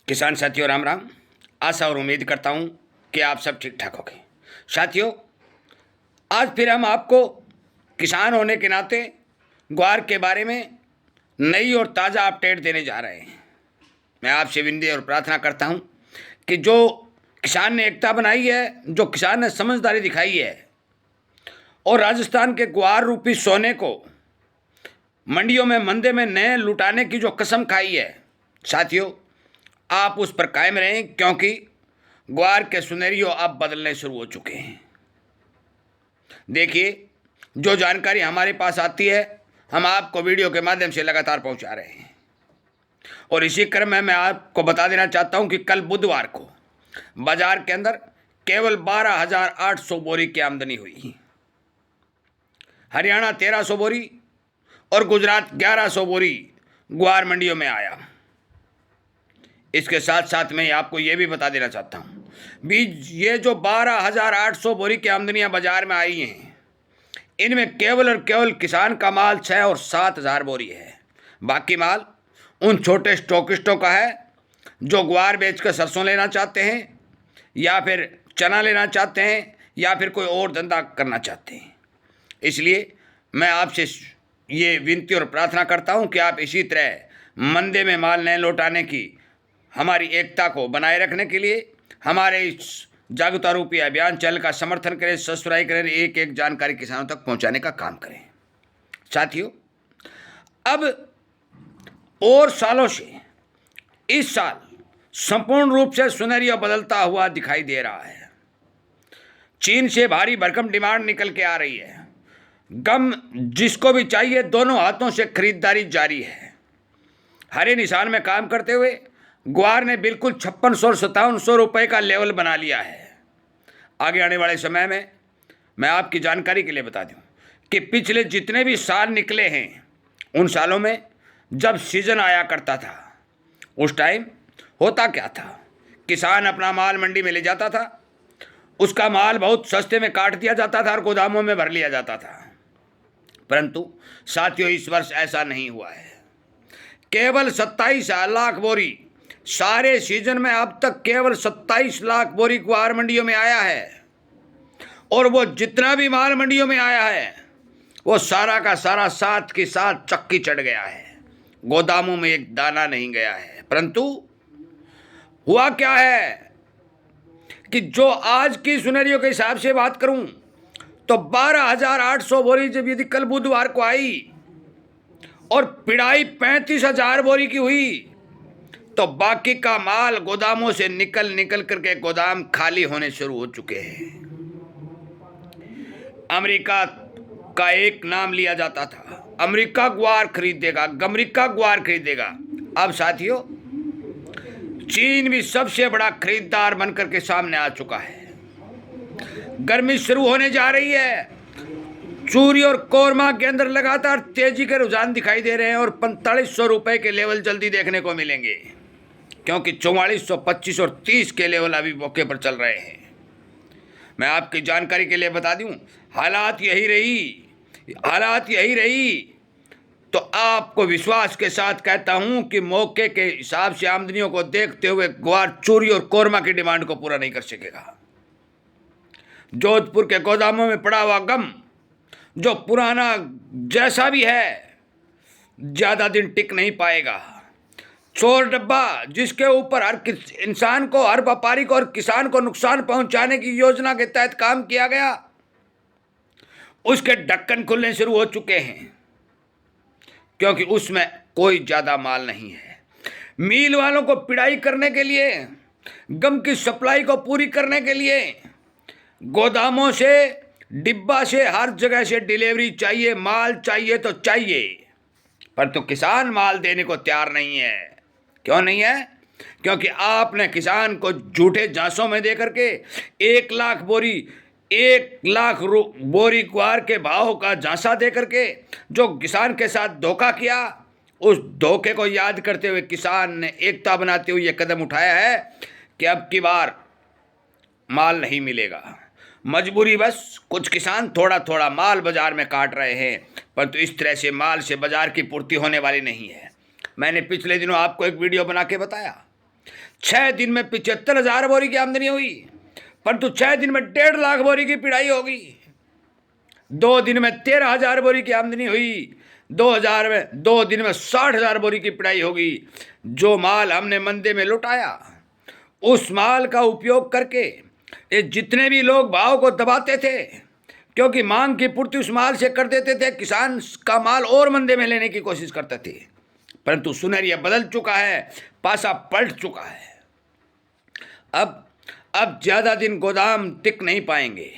किसान साथियों राम राम। आशा और उम्मीद करता हूँ कि आप सब ठीक ठाक होंगे। साथियों, आज फिर हम आपको किसान होने के नाते ग्वार के बारे में नई और ताज़ा अपडेट देने जा रहे हैं। मैं आपसे विनती और प्रार्थना करता हूँ कि जो किसान ने एकता बनाई है, जो किसान ने समझदारी दिखाई है और राजस्थान के ग्वार रूपी सोने को मंडियों में मंदे में नए लुटाने की जो कसम खाई है, साथियों आप उस पर कायम रहें, क्योंकि ग्वार के सुनेरियो अब बदलने शुरू हो चुके हैं। देखिए, जो जानकारी हमारे पास आती है हम आपको वीडियो के माध्यम से लगातार पहुंचा रहे हैं। और इसी क्रम में मैं आपको बता देना चाहता हूं कि कल बुधवार को बाजार के अंदर केवल 12,800 बोरी की आमदनी हुई। हरियाणा 1,300 बोरी और गुजरात 1,100 बोरी ग्वार मंडियों में आया। इसके साथ साथ मैं आपको ये भी बता देना चाहता हूँ, बीज ये जो 12,800 बोरी की आमदनियाँ बाजार में आई हैं, इनमें केवल और केवल किसान का माल 6 और 7,000 बोरी है। बाकी माल उन छोटे स्टॉकिस्टों का है जो ग्वार बेच कर सरसों लेना चाहते हैं, या फिर चना लेना चाहते हैं, या फिर कोई और धंधा करना चाहते हैं। इसलिए मैं आपसे ये विनती और प्रार्थना करता हूँ कि आप इसी तरह मंदे में माल नहीं लौटाने की हमारी एकता को बनाए रखने के लिए हमारे इस जागरूकता रूपी अभियान चैनल का समर्थन करें, सब्सक्राइब करें, एक एक जानकारी किसानों तक पहुंचाने का काम करें। साथियों, अब और सालों से इस साल संपूर्ण रूप से सुनेरिया बदलता हुआ दिखाई दे रहा है। चीन से भारी भरकम डिमांड निकल के आ रही है। गम जिसको भी चाहिए, दोनों हाथों से खरीदारी जारी है। हरे निशान में काम करते हुए ग्वार ने बिल्कुल 5600-5700 रुपये का लेवल बना लिया है। आगे आने वाले समय में मैं आपकी जानकारी के लिए बता दूं कि पिछले जितने भी साल निकले हैं, उन सालों में जब सीजन आया करता था, उस टाइम होता क्या था, किसान अपना माल मंडी में ले जाता था, उसका माल बहुत सस्ते में काट दिया जाता था और गोदामों में भर लिया जाता था। परंतु साथियों, इस वर्ष ऐसा नहीं हुआ है। केवल 27 लाख बोरी सारे सीजन में अब तक केवल 27 लाख बोरी ग्वार मंडियों में आया है। और वो जितना भी माल मंडियों में आया है वो सारा का सारा साथ के साथ चक्की चढ़ गया है, गोदामों में एक दाना नहीं गया है। परंतु हुआ क्या है कि जो आज की सुनेरियो के हिसाब से बात करूं तो 12,800 बोरी जब यदि कल बुधवार को आई और पिड़ाई 35,000 बोरी की हुई, तो बाकी का माल गोदामों से निकल करके गोदाम खाली होने शुरू हो चुके हैं। अमेरिका का एक नाम लिया जाता था, अमेरिका ग्वार खरीदेगा, अमेरिका ग्वार खरीदेगा। अब साथियों, चीन भी सबसे बड़ा खरीदार बनकर के सामने आ चुका है। गर्मी शुरू होने जा रही है। चूरी और कोरमा के अंदर लगातार तेजी के रुझान दिखाई दे रहे हैं और 4500 रुपये के लेवल जल्दी देखने को मिलेंगे, क्योंकि 4400, 25 और 30 के लेवल अभी मौके पर चल रहे हैं। मैं आपकी जानकारी के लिए बता दूं, हालात यही रही तो आपको विश्वास के साथ कहता हूं कि मौके के हिसाब से आमदनियों को देखते हुए ग्वार चूरी और कोरमा की डिमांड को पूरा नहीं कर सकेगा। जोधपुर के गोदामों में पड़ा हुआ गम, जो पुराना जैसा भी है, ज़्यादा दिन टिक नहीं पाएगा। चोर डब्बा, जिसके ऊपर हर इंसान को, हर व्यापारी को और किसान को नुकसान पहुंचाने की योजना के तहत काम किया गया, उसके ढक्कन खुलने शुरू हो चुके हैं, क्योंकि उसमें कोई ज़्यादा माल नहीं है। मिल वालों को पिड़ाई करने के लिए, गम की सप्लाई को पूरी करने के लिए गोदामों से, डिब्बा से, हर जगह से डिलीवरी चाहिए, माल चाहिए तो चाहिए। पर तो किसान माल देने को तैयार नहीं है। क्यों नहीं है? क्योंकि आपने किसान को झूठे झांसों में दे करके 1 लाख बोरी ग्वार के भाव का झांसा दे करके जो किसान के साथ धोखा किया, उस धोखे को याद करते हुए किसान ने एकता बनाते हुए यह कदम उठाया है कि अब की बार माल नहीं मिलेगा। मजबूरी बस कुछ किसान थोड़ा थोड़ा माल बाजार में काट रहे हैं, परंतु इस तरह से माल से बाजार की पूर्ति होने वाली नहीं है। मैंने पिछले दिनों आपको एक वीडियो बना के बताया 6 दिन में 75,000 बोरी की आमदनी हुई, परंतु 6 दिन में 1.5 लाख बोरी की पिड़ाई होगी। 2 दिन में 13,000 बोरी की आमदनी हुई, 2 दिन में 60,000 बोरी की पिड़ाई होगी। जो माल हमने मंदी में लुटाया, उस माल का उपयोग करके ये जितने भी लोग भाव को दबाते थे, क्योंकि मांग की पूर्ति उस माल से कर देते थे, किसान का माल और मंदे में लेने की कोशिश करते थे, परंतु सुनहरिया बदल चुका है, पासा पलट चुका है। अब ज्यादा दिन गोदाम टिक नहीं पाएंगे,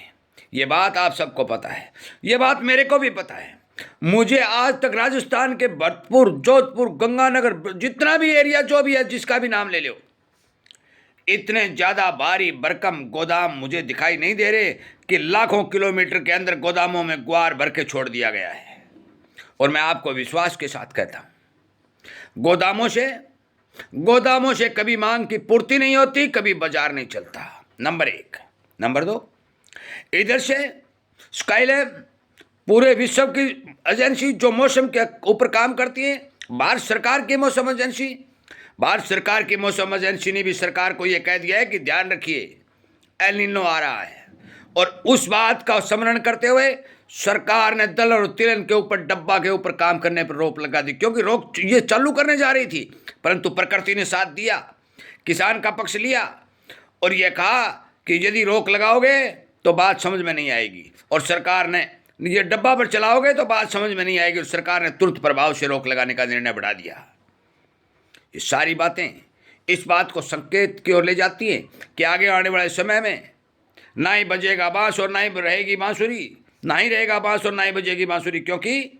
ये बात आप सबको पता है, ये बात मेरे को भी पता है। मुझे आज तक राजस्थान के भरतपुर, जोधपुर, गंगानगर, जितना भी एरिया जो भी है, जिसका भी नाम ले लो, इतने ज्यादा भारी भरकम गोदाम मुझे दिखाई नहीं दे रहे कि लाखों किलोमीटर के अंदर गोदामों में ग्वार भर के छोड़ दिया गया है। और मैं आपको विश्वास के साथ कहता हूं, गोदामों से कभी मांग की पूर्ति नहीं होती, कभी बाजार नहीं चलता, नंबर 1। नंबर 2, इधर से स्काईलैब पूरे विश्व की एजेंसी जो मौसम के ऊपर काम करती है, भारत सरकार की मौसम एजेंसी, भारत सरकार की मौसम एजेंसी ने भी सरकार को यह कह दिया है कि ध्यान रखिए एल नीनो आ रहा है, और उस बात का स्मरण करते हुए सरकार ने दल और तिलहन के ऊपर, डब्बा के ऊपर काम करने पर रोक लगा दी, क्योंकि रोक ये चालू करने जा रही थी, परंतु प्रकृति ने साथ दिया, किसान का पक्ष लिया और यह कहा कि यदि रोक लगाओगे तो बात समझ में नहीं आएगी, और सरकार ने ये डब्बा पर चलाओगे तो बात समझ में नहीं आएगी, और सरकार ने तुरंत प्रभाव से रोक लगाने का निर्णय बढ़ा दिया। ये सारी बातें इस बात को संकेत की ओर ले जाती हैं कि आगे आने वाले समय में ना ही बजेगा बांस और ना ही रहेगी बांसुरी, ना ही रहेगा बांस और ना ही बजेगी बांसुरी, क्योंकि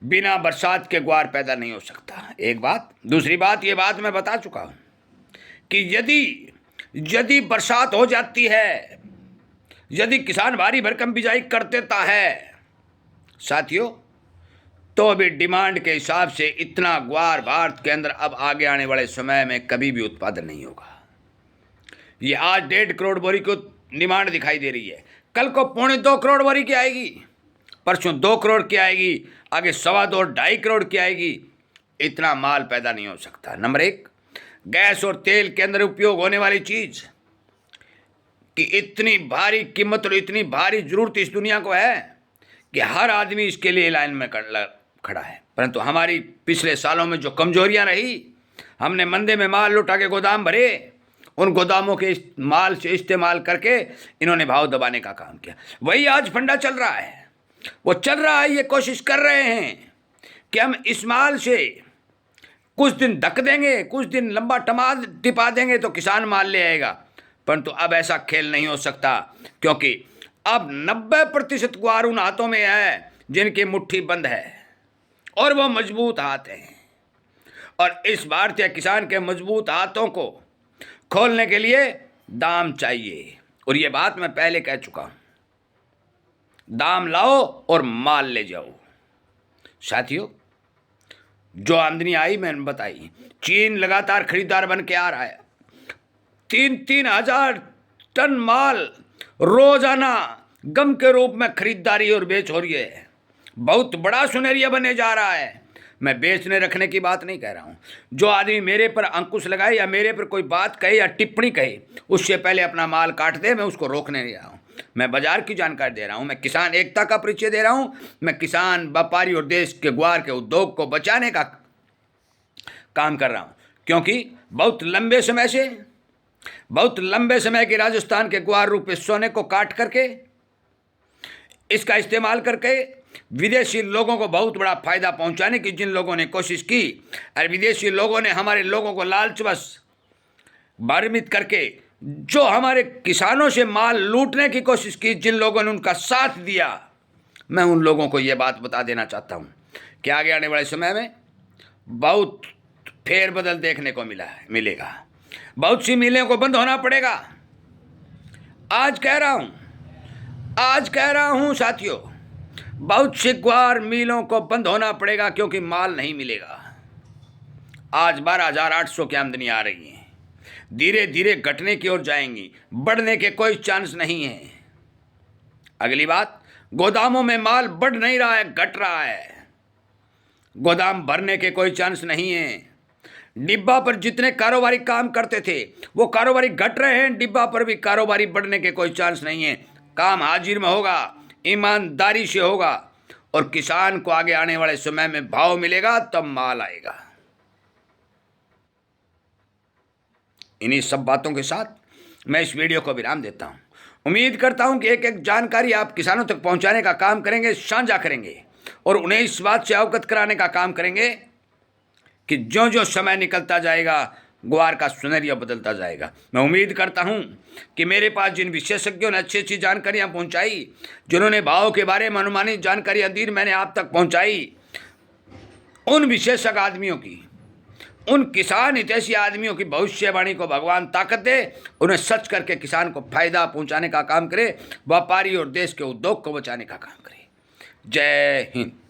बिना बरसात के ग्वार पैदा नहीं हो सकता, एक बात। दूसरी बात, ये बात मैं बता चुका हूं कि यदि बरसात हो जाती है, यदि किसान भारी भरकम बिजाई कर देता है साथियों, तो अभी डिमांड के हिसाब से इतना ग्वार भारत के अंदर अब आगे आने वाले समय में कभी भी उत्पादन नहीं होगा। ये आज 1.5 करोड़ बोरी को डिमांड दिखाई दे रही है, कल को 2.25 करोड़ बोरी की आएगी, परसों 2 करोड़ की आएगी, आगे 2.25 2.5 करोड़ की आएगी। इतना माल पैदा नहीं हो सकता। नंबर 1, गैस और तेल के अंदर उपयोग होने वाली चीज कि इतनी भारी कीमत और इतनी भारी जरूरत इस दुनिया को है कि हर आदमी इसके लिए लाइन में खड़ा है, परंतु हमारी पिछले सालों में जो कमजोरियां रही, हमने मंदे में माल लुटा के गोदाम भरे, उन गोदामों के माल से इस्तेमाल करके इन्होंने भाव दबाने का काम किया। वही आज फंडा चल रहा है, वो चल रहा है, ये कोशिश कर रहे हैं कि हम इस माल से कुछ दिन धक देंगे, कुछ दिन लंबा टिपा देंगे तो किसान माल ले आएगा, परंतु अब ऐसा खेल नहीं हो सकता, क्योंकि अब 90% ग्वार उन हाथों में है जिनकी मुट्ठी बंद है, और वो मजबूत हाथ हैं, और इस भारतीय किसान के मजबूत हाथों को खोलने के लिए दाम चाहिए। और ये बात मैं पहले कह चुका हूं, दाम लाओ और माल ले जाओ। साथियों, जो आमदनी आई मैंने बताई, चीन लगातार खरीदार बन के आ रहा है, 3-3 हजार टन माल रोजाना गम के रूप में खरीदारी और बेच हो रही है। बहुत बड़ा सुनहरिया बनने जा रहा है। मैं बेचने रखने की बात नहीं कह रहा हूं। जो आदमी मेरे पर अंकुश लगाए या मेरे पर कोई बात कहे या टिप्पणी कहे, उससे पहले अपना माल काट दे, मैं उसको रोकने नहीं रहा हूं। मैं बाजार की जानकारी दे रहा हूं, मैं किसान एकता का परिचय दे रहा हूं, मैं किसान, व्यापारी और देश के ग्वार के उद्योग को बचाने का काम कर रहा हूं, क्योंकि बहुत लंबे समय के राजस्थान के ग्वार रूपे सोने को काट करके, इसका इस्तेमाल करके विदेशी लोगों को बहुत बड़ा फायदा पहुंचाने की जिन लोगों ने कोशिश की, और विदेशी लोगों ने हमारे लोगों को लालचवश भ्रमित करके जो हमारे किसानों से माल लूटने की कोशिश की, जिन लोगों ने उनका साथ दिया, मैं उन लोगों को यह बात बता देना चाहता हूं कि आगे आने वाले समय में बहुत फेरबदल देखने को मिलेगा। बहुत सी मिलें को बंद होना पड़ेगा। आज कह रहा हूं साथियों, बहुत सी ग्वार मिलों को बंद होना पड़ेगा, क्योंकि माल नहीं मिलेगा। आज 12,800 की आमदनी आ रही है, धीरे धीरे घटने की ओर जाएंगी, बढ़ने के कोई चांस नहीं है। अगली बात, गोदामों में माल बढ़ नहीं रहा है, घट रहा है। गोदाम भरने के कोई चांस नहीं है। डिब्बा पर जितने कारोबारी काम करते थे वो कारोबारी घट रहे हैं, डिब्बा पर भी कारोबारी बढ़ने के कोई चांस नहीं है। काम हाजिर में होगा, ईमानदारी से होगा और किसान को आगे आने वाले समय में भाव मिलेगा तब माल आएगा। इन्हीं सब बातों के साथ मैं इस वीडियो को विराम देता हूं। उम्मीद करता हूं कि एक एक जानकारी आप किसानों तक पहुंचाने का काम करेंगे, साझा करेंगे और उन्हें इस बात से अवगत कराने का काम करेंगे कि जो जो समय निकलता जाएगा ग्वार का सुनहरिया बदलता जाएगा। मैं उम्मीद करता हूं कि मेरे पास जिन विशेषज्ञों ने अच्छी अच्छी जानकारियां पहुंचाई, जिन्होंने भाव के बारे में अनुमानित जानकारियां दी, मैंने आप तक पहुंचाई, उन विशेषज्ञ आदमियों की, उन किसान हितैषी आदमियों की भविष्यवाणी को भगवान ताकत दे, उन्हें सच करके किसान को फायदा पहुंचाने का काम करे, व्यापारी और देश के उद्योग को बचाने का काम करे। जय हिंद।